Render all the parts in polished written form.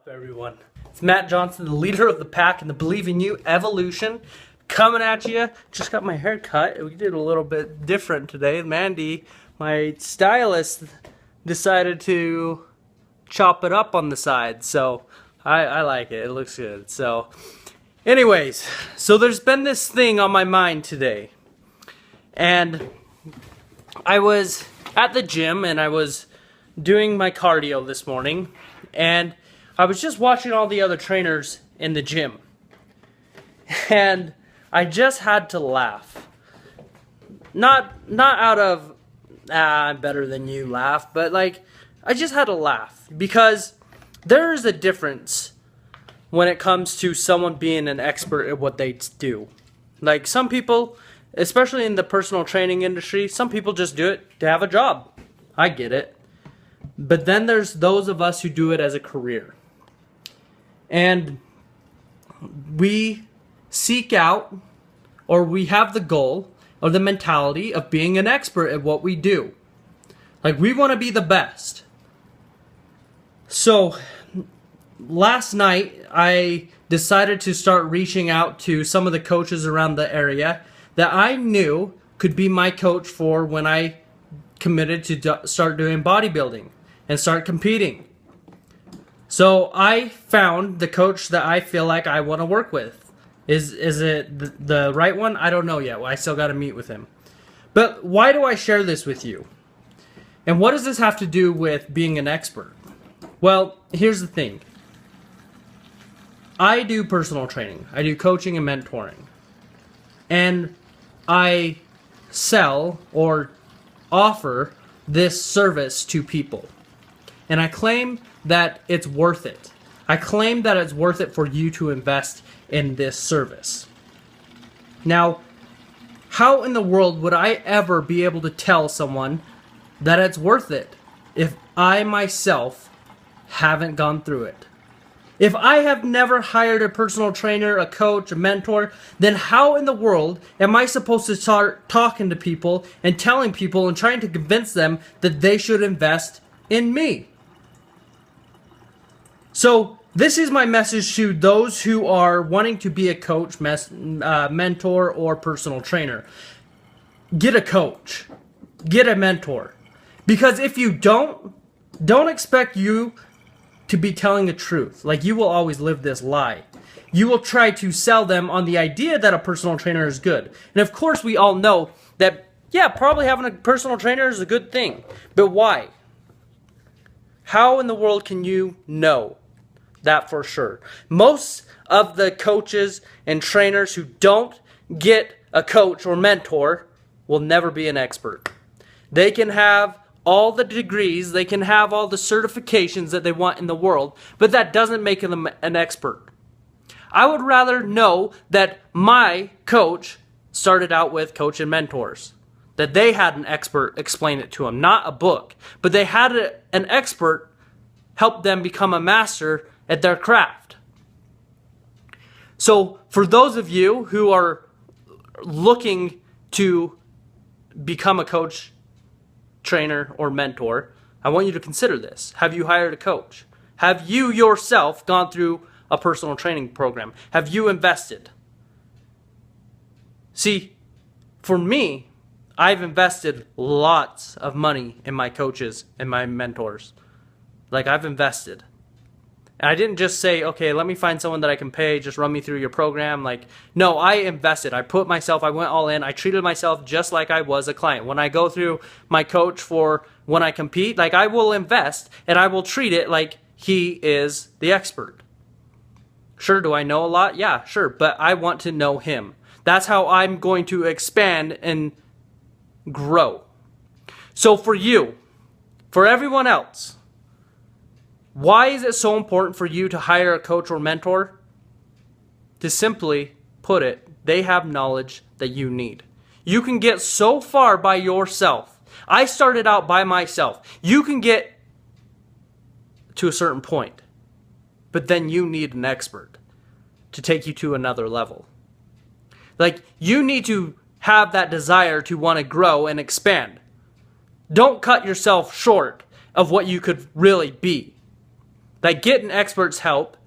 up, everyone? It's Matt Johnson, the leader of the pack and the Believe in You Evolution, coming at you. Just got my hair cut. We did a little bit different today. Mandy, my stylist, decided to chop it up on the side, so I like it. It looks good. So, anyways, so there's been this thing on my mind today, and I was at the gym and I was doing my cardio this morning, and I was just watching all the other trainers in the gym, and I just had to laugh. Not out of I'm better than you laugh, but like I just had to laugh because there is a difference when it comes to someone being an expert at what they do. Like some people, especially in the personal training industry, some people just do it to have a job. I get it. But then there's those of us who do it as a career. And we seek out, or we have the goal or the mentality of being an expert at what we do. Like we want to be the best. So last night I decided to start reaching out to some of the coaches around the area that I knew could be my coach for when I committed to start doing bodybuilding and start competing. So I found the coach that I feel like I want to work with. Is it the right one? I don't know yet. I still got to meet with him. But why do I share this with you? And what does this have to do with being an expert? Well, here's the thing. I do personal training. I do coaching and mentoring. And I sell or offer this service to people. And I claim that it's worth it. I claim that it's worth it for you to invest in this service. Now, how in the world would I ever be able to tell someone that it's worth it if I myself haven't gone through it? If I have never hired a personal trainer, a coach, a mentor, then how in the world am I supposed to start talking to people and telling people and trying to convince them that they should invest in me? So this is my message to those who are wanting to be a coach, mentor, or personal trainer. Get a coach. Get a mentor. Because if you don't expect you to be telling the truth. Like you will always live this lie. You will try to sell them on the idea that a personal trainer is good. And of course we all know that, yeah, probably having a personal trainer is a good thing. But why? How in the world can you know that for sure? Most of the coaches and trainers who don't get a coach or mentor will never be an expert. They can have all the degrees, they can have all the certifications that they want in the world, but that doesn't make them an expert. I would rather know that my coach started out with coach and mentors, that they had an expert explain it to them, not a book, but they had an expert help them become a master at their craft. So for those of you who are looking to become a coach, trainer, or mentor, I want you to consider this. Have you hired a coach? Have you yourself gone through a personal training program? Have you invested? See, for me, I've invested lots of money in my coaches and my mentors. Like I've invested. And I didn't just say, okay, let me find someone that I can pay, just run me through your program. Like, no, I invested. I went all in. I treated myself just like I was a client. When I go through my coach for when I compete, like I will invest and I will treat it like he is the expert. Sure, do I know a lot? Yeah, sure. But I want to know him. That's how I'm going to expand and grow. So for you, for everyone else, why is it so important for you to hire a coach or mentor? To simply put it, they have knowledge that you need. You can get so far by yourself. I started out by myself. You can get to a certain point, but then you need an expert to take you to another level. Like, you need to have that desire to want to grow and expand. Don't cut yourself short of what you could really be. that get an expert's help,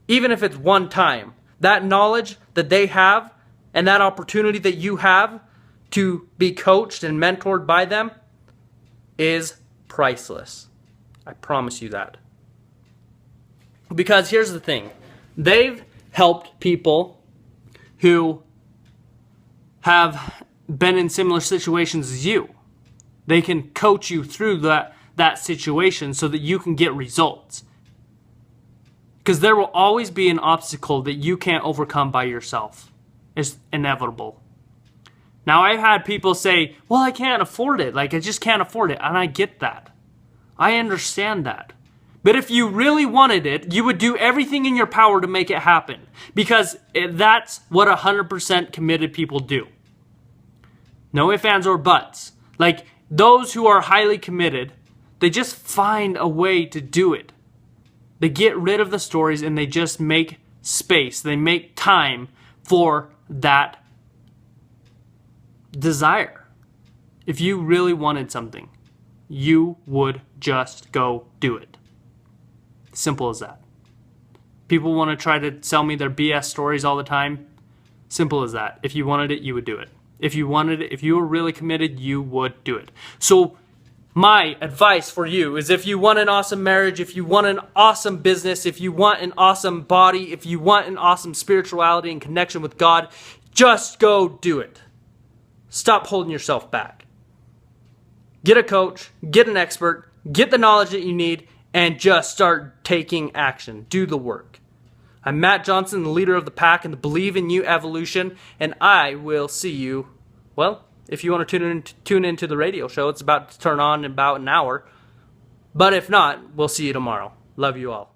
even if it's one time, that knowledge that they have and that opportunity that you have to be coached and mentored by them is priceless. I promise you that. Because here's the thing. They've helped people who have been in similar situations as you. They can coach you through that situation so that you can get results. Because there will always be an obstacle that you can't overcome by yourself. It's inevitable. Now, I've had people say, well, I can't afford it. Like, I just can't afford it. And I get that. I understand that. But if you really wanted it, you would do everything in your power to make it happen. Because that's what 100% committed people do. No ifs, ands, or buts. Like, those who are highly committed, they just find a way to do it. They get rid of the stories and they just make space. They make time for that desire. If you really wanted something, you would just go do it. Simple as that. People want to try to sell me their BS stories all the time. Simple as that. If you wanted it, you would do it. If you wanted it, if you were really committed, you would do it. So my advice for you is, if you want an awesome marriage, if you want an awesome business, if you want an awesome body, if you want an awesome spirituality and connection with God, just go do it. Stop holding yourself back. Get a coach, get an expert, get the knowledge that you need, and just start taking action. Do the work. I'm Matt Johnson, the leader of the pack in the Believe in You evolution, and I will see you, well, if you want to tune into the radio show. It's about to turn on in about an hour. But if not, we'll see you tomorrow. Love you all.